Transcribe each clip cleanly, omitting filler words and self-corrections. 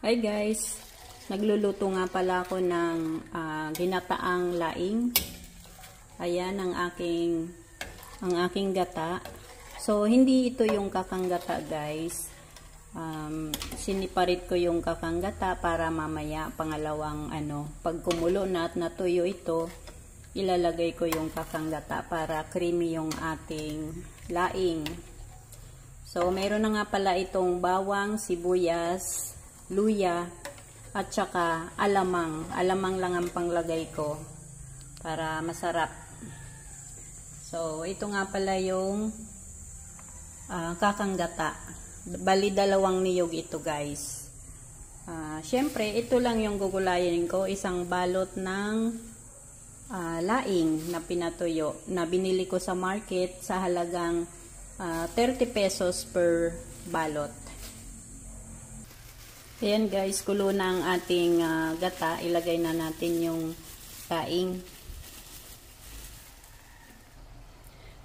Hi guys, nagluluto nga pala ako ng ginataang laing. Ayan ang aking gata. So hindi ito yung kakang gata guys. Siniparit ko yung kakang gata para mamaya pangalawang pag kumulo na at natuyo ito, ilalagay ko yung kakang gata para creamy yung ating laing. So meron na nga pala itong bawang, sibuyas, luya, at saka alamang. Alamang lang ang panglagay ko para masarap. So, ito nga pala yung kakang gata. Bali, 2 niyog ito guys. Syempre, ito lang yung gugulayin ko. Isang balot ng laing na pinatuyo na binili ko sa market sa halagang 30 pesos per balot. Ayan guys, kulo na ang ating gata. Ilagay na natin yung laing.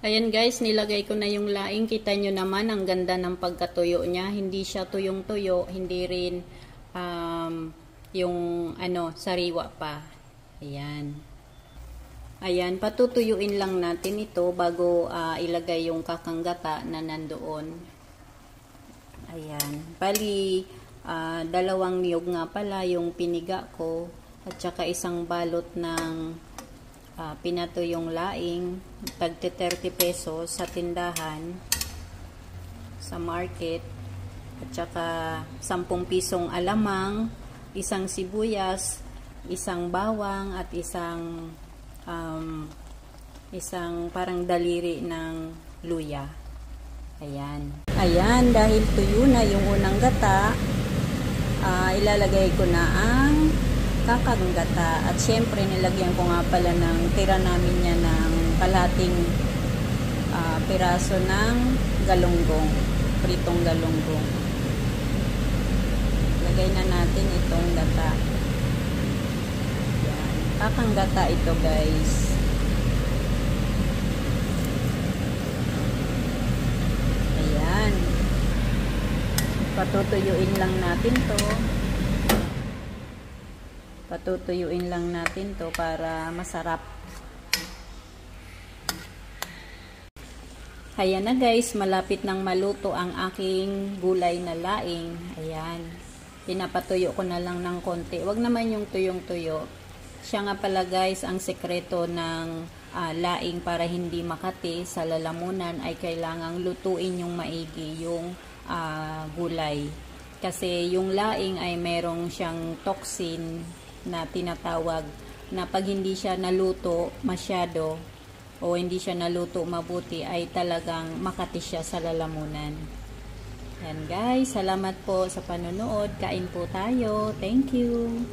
Ayan guys, nilagay ko na yung laing. Kita nyo naman, ang ganda ng pagkatuyo niya. Hindi siya tuyong-tuyo, hindi rin yung sariwa pa. Ayan. Ayan, patutuyuin lang natin ito bago ilagay yung kakang gata na nandoon. Ayan. Bali, 2 niyog nga pala yung piniga ko at saka isang balot ng pinatuyong laing, tagti 30 pesos sa tindahan sa market, at saka 10 pisong alamang, isang sibuyas, isang bawang at isang parang daliri ng luya. Ayan, dahil tuyo na yung unang gata, ilalagay ko na ang kakang gata. At syempre, nilagyan ko nga pala ng tira namin niya ng kalating piraso ng galunggong, pritong galunggong. Lagay na natin itong gata. Ayan, kakang gata ito guys. Patutuyuin lang natin to para masarap. Ayan na guys, malapit nang maluto ang aking gulay na laing. Ayan, pinapatuyo ko na lang ng konti. Wag naman yung tuyong-tuyo. Siya nga pala guys, ang sekreto ng laing para hindi makati sa lalamunan ay kailangang lutuin yung maigi yung gulay. Kasi yung laing ay merong siyang toxin na tinatawag na pag hindi siya naluto masyado o hindi siya naluto mabuti ay talagang makati siya sa lalamunan. Yan guys, salamat po sa panonood. Kain po tayo. Thank you.